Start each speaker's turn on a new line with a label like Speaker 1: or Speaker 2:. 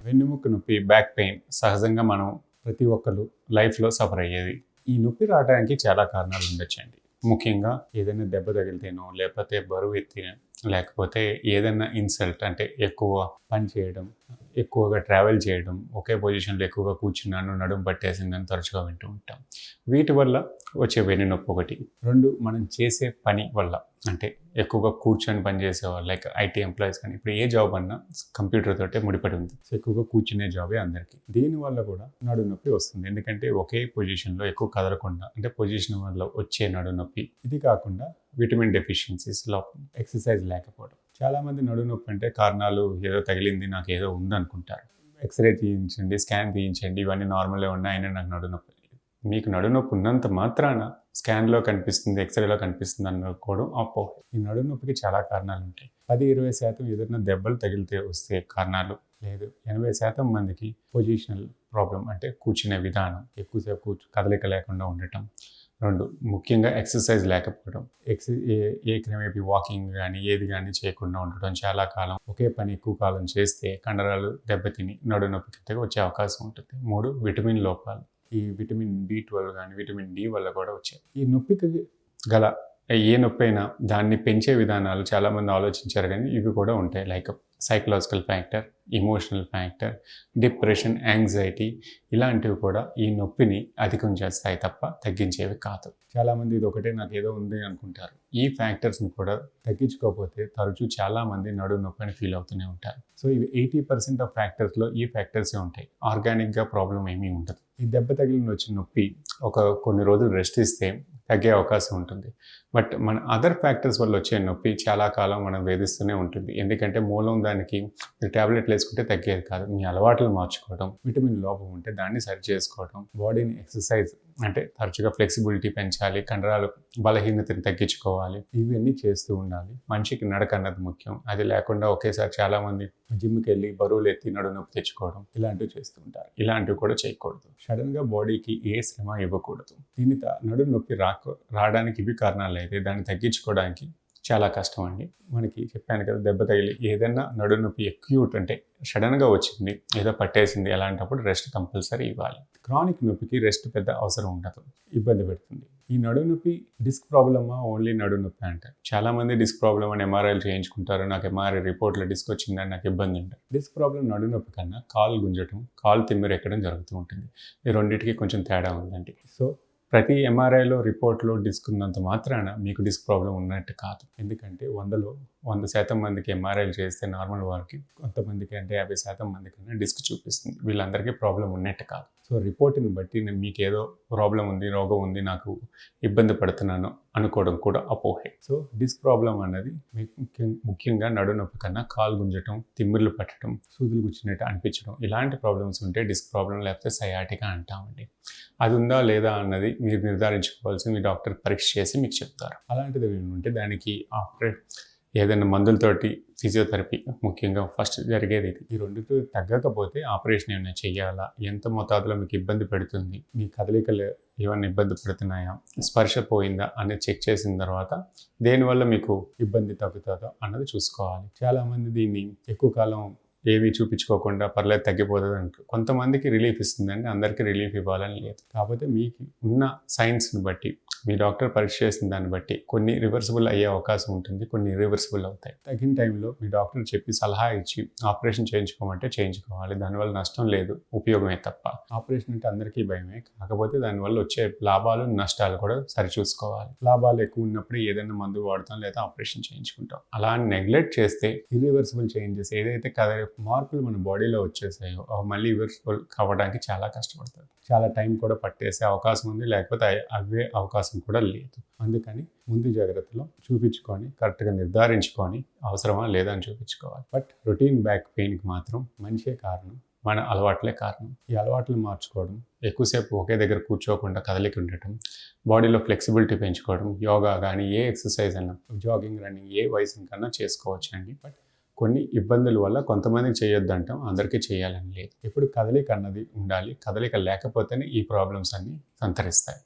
Speaker 1: వెన్నుముక్క నొప్పి, back pain సహజంగా మనం ప్రతి ఒక్కరు లైఫ్లో సఫర్ అయ్యేది. ఈ నొప్పి రావడానికి చాలా కారణాలు ఉండొచ్చండి. ముఖ్యంగా ఏదైనా దెబ్బ తగిలితేనో, లేకపోతే బరువు ఎత్తిన, లేకపోతే ఏదైనా ఇన్సల్ట్ అంటే ఎక్కువ పని చేయడం, ఎక్కువగా ట్రావెల్ చేయడం, ఒకే పొజిషన్లో ఎక్కువగా కూర్చున్నాను, నడుము పట్టేసిందని తరచుగా వింటూ ఉంటాం. వీటి వల్ల వచ్చే వెన్నునొప్పి ఒకటి. 2 మనం చేసే పని వల్ల, అంటే ఎక్కువగా కూర్చొని పని చేసేవాళ్ళు, లైక్ ఐటీ ఎంప్లాయీస్ కానీ, ఇప్పుడు ఏ జాబ్ అన్నా కంప్యూటర్ తోటే ముడిపడి ఉంది. సో ఎక్కువగా కూర్చునే జాబే అందరికీ. దీనివల్ల కూడా నడుము నొప్పి వస్తుంది. ఎందుకంటే ఒకే పొజిషన్లో ఎక్కువ కదలకుండా, అంటే పొజిషన్ వల్ల వచ్చే నడుము నొప్పి. ఇది కాకుండా విటమిన్ డెఫిషియన్సీస్ లోపం, ఎక్సర్సైజ్ లేకపోవడం. చాలామంది నడుము నొప్పి అంటే కారణాలు ఏదో తగిలింది, నాకు ఏదో ఉందనుకుంటారు. ఎక్స్రే తీయించండి, స్కాన్ తీయించండి, ఇవన్నీ నార్మల్గా ఉన్నాయి, అయినా నాకు నడుము నొప్పి. మీకు నడుము నొప్పి ఉన్నంత మాత్రాన స్కాన్లో కనిపిస్తుంది, ఎక్స్రేలో కనిపిస్తుంది అనుకోవడం అపోహ. ఈ నడుము నొప్పికి చాలా కారణాలు ఉంటాయి. 10-20% ఏదైనా దెబ్బలు తగిలితే వస్తే కారణాలు లేదు. 80% మందికి పొజిషనల్ ప్రాబ్లం, అంటే కూర్చునే విధానం, ఎక్కువసేపు కదలిక లేకుండా ఉండటం. 2 ముఖ్యంగా ఎక్సర్సైజ్ లేకపోవడం, ఏకమేపీ వాకింగ్ కానీ ఏది కానీ చేయకుండా ఉండటం, చాలా కాలం ఒకే పని ఎక్కువ కాలం చేస్తే కండరాలు దెబ్బతిని నడుము నొప్పి వచ్చే అవకాశం ఉంటుంది. 3 విటమిన్ లోపాలు. ఈ విటమిన్ B12 కానీ విటమిన్ D వల్ల కూడా వచ్చాయి. ఈ నొప్పికి గల ఏ నొప్పి అయినా దాన్ని పెంచే విధానాలు చాలామంది ఆలోచించారు, కానీ ఇవి కూడా ఉంటాయి. Like psychological factor, emotional factor, depression, anxiety, ఇలాంటివి కూడా ఈ నొప్పిని అధికం చేస్తాయి తప్ప తగ్గించేవి కాదు. చాలామంది ఇది ఒకటే నాకు ఏదో ఉంది అనుకుంటారు. ఈ ఫ్యాక్టర్స్ని కూడా తగ్గించుకోకపోతే తరచూ చాలామంది నడుము నొప్పి అని ఫీల్ అవుతూనే ఉంటారు. సో ఇవి 80% ఆఫ్ ఫ్యాక్టర్స్లో ఈ ఫ్యాక్టర్సే ఉంటాయి. ఆర్గానిక్గా ప్రాబ్లం ఏమీ ఉండదు. ఈ దెబ్బ తగిలిన వచ్చిన నొప్పి కొన్ని రోజులు రెస్ట్ ఇస్తే తగ్గే అవకాశం ఉంటుంది. బట్ మన అదర్ ఫ్యాక్టర్స్ వల్ల వచ్చే నొప్పి చాలా కాలం మనం వేధిస్తూనే ఉంటుంది. ఎందుకంటే మూలం దానికి ట్యాబ్లెట్లు వేసుకుంటే తగ్గేది కాదు. మీ అలవాట్లు మార్చుకోవడం, విటమిన్ లోపం ఉంటే దాన్ని సరి చేసుకోవడం, బాడీని ఎక్సర్సైజ్ అంటే తరచుగా ఫ్లెక్సిబిలిటీ పెంచాలి, కండరాలు బలహీనతని తగ్గించుకోవాలి, ఇవన్నీ చేస్తూ ఉండాలి. మనిషికి నడక అన్నది ముఖ్యం. అది లేకుండా ఒకేసారి చాలామంది జిమ్కి వెళ్ళి బరువులు ఎత్తి నడుము నొప్పి తెచ్చుకోవడం ఇలాంటివి చేస్తూ ఉంటారు. ఇలాంటివి కూడా చేయకూడదు. సడన్గా బాడీకి ఏ శ్రమ ఇవ్వకూడదు. దీని నడుము నొప్పి రావడానికి ఇవి కారణాలు అయితే దాన్ని తగ్గించుకోవడానికి చాలా కష్టం అండి. మనకి చెప్పాను కదా, దెబ్బ తగిలి ఏదైనా నడుము నొప్పి అక్యూట్ అంటే సడన్గా వచ్చింది, ఏదో పట్టేసింది, అలాంటప్పుడు రెస్ట్ కంపల్సరీ ఇవ్వాలి. క్రానిక్ నొప్పికి రెస్ట్ పెద్ద అవసరం ఉండదు, ఇబ్బంది పెడుతుంది. ఈ నడుము నొప్పి డిస్క్ ప్రాబ్లమా, ఓన్లీ నడుము నొప్పి అంటారు. చాలామంది డిస్క్ ప్రాబ్లం అని ఎంఆర్ఐలు చేయించుకుంటారు. నాకు ఎంఆర్ఐ రిపోర్ట్లో డిస్క్ వచ్చిందని నాకు ఇబ్బంది ఉంటుంది. డిస్క్ ప్రాబ్లం నడుము నొప్పి కన్నా కాలు గుంజటం, కాలు తిమ్మిరి ఎక్కడం జరుగుతూ ఉంటుంది. ఈ రెండింటికి కొంచెం తేడా ఉందండి. సో ప్రతి ఎంఆర్ఐలో రిపోర్ట్లో డిస్క్ ఉన్నంత మాత్రాన మీకు డిస్క్ ప్రాబ్లం ఉన్నట్టు కాదు. ఎందుకంటే 100% మందికి ఎంఆర్ఐలు చేస్తే నార్మల్ వారికి, కొంతమందికి అంటే 50% మందికన్నా డిస్క్ చూపిస్తుంది. వీళ్ళందరికీ ప్రాబ్లం ఉన్నట్టు కాదు. సో రిపోర్ట్ని బట్టి మీకు ఏదో ప్రాబ్లం ఉంది, రోగం ఉంది, నాకు ఇబ్బంది పడుతున్నాను అనుకోవడం కూడా అపోహే. సో డిస్క్ ప్రాబ్లం అన్నది ముఖ్యంగా నడుము నొప్పి కన్నా కాలు గుంజటం, తిమ్మిర్లు పట్టడం, సూదులు గుచ్చినట్టు అనిపించడం, ఇలాంటి ప్రాబ్లమ్స్ ఉంటే డిస్క్ ప్రాబ్లం, లేకపోతే సయాటికా అంటామండి. అది ఉందా లేదా అన్నది మీరు నిర్ధారించుకోవాల్సి మీ డాక్టర్ పరీక్ష చేసి మీకు చెప్తారు. అలాంటిది ఉంటే దానికి ఏదైనా మందులతోటి, ఫిజియోథెరపీ ముఖ్యంగా ఫస్ట్ జరిగేది ఇది. ఈ రెండితో తగ్గకపోతే ఆపరేషన్ ఏమైనా చేయాలా, ఎంత మోతాదులో మీకు ఇబ్బంది పెడుతుంది, మీ కదలికలు ఏమైనా ఇబ్బంది పడుతున్నాయా, స్పర్శ పోయిందా అనేది చెక్ చేసిన తర్వాత దేనివల్ల మీకు ఇబ్బంది తగ్గుతుందో అన్నది చూసుకోవాలి. చాలామంది దీన్ని ఎక్కువ కాలం ఏమీ చూపించుకోకుండా పర్లేదు తగ్గిపోతుంది అంటారు. కొంతమందికి రిలీఫ్ ఇస్తుందండి, అందరికీ రిలీఫ్ ఇవ్వాలని లేదు. కాకపోతే మీకు ఉన్న సైన్స్ని బట్టి, మీ డాక్టర్ పరీక్ష చేసిన దాన్ని బట్టి కొన్ని రివర్సిబుల్ అయ్యే అవకాశం ఉంటుంది, కొన్ని ఇర్రివర్సిబుల్ అవుతాయి. తగిన టైంలో మీ డాక్టర్ చెప్పి సలహా ఇచ్చి ఆపరేషన్ చేయించుకోమంటే చేయించుకోవాలి. దానివల్ల నష్టం లేదు, ఉపయోగమే తప్ప. ఆపరేషన్ అంటే అందరికీ భయమే, కాకపోతే దానివల్ల వచ్చే లాభాలు, నష్టాలు కూడా సరిచూసుకోవాలి. లాభాలు ఎక్కువ ఉన్నప్పుడు ఏదైనా మందు వాడతాం, లేదా ఆపరేషన్ చేయించుకుంటాం. అలా నెగ్లెక్ట్ చేస్తే ఇర్రివర్సిబుల్ చేంజెస్, ఏదైతే మార్పులు మన బాడీలో వచ్చేసాయో అవి మళ్ళీ రివర్సిబుల్ కావడానికి చాలా కష్టపడతారు. చాలా టైం కూడా పట్టేసే అవకాశం ఉంది, లేకపోతే అవే అవకాశం కూడా లేదు. అందుకని ముందు జాగ్రత్తలో చూపించుకొని, కరెక్ట్గా నిర్ధారించుకొని అవసరమా లేదా అని చూపించుకోవాలి. బట్ రొటీన్ బ్యాక్ పెయిన్కి మాత్రం మంచిగా కారణం మన అలవాట్లే కారణం. ఈ అలవాట్లు మార్చుకోవడం, ఎక్కువసేపు ఒకే దగ్గర కూర్చోకుండా కదలిక ఉండటం, బాడీలో ఫ్లెక్సిబిలిటీ పెంచుకోవడం, యోగా కానీ ఏ ఎక్సర్సైజ్ అన్నా, జాగింగ్, రన్నింగ్ ఏ వయసు కన్నా చేసుకోవచ్చు అండి. బట్ కొన్ని ఇబ్బందుల వల్ల కొంతమందికి చేయొద్దంటాం, అందరికీ చేయాలని లేదు. ఇప్పుడు కదలిక అన్నది ఉండాలి. కదలిక లేకపోతేనే ఈ ప్రాబ్లమ్స్ అన్నీ సంతరిస్తాయి.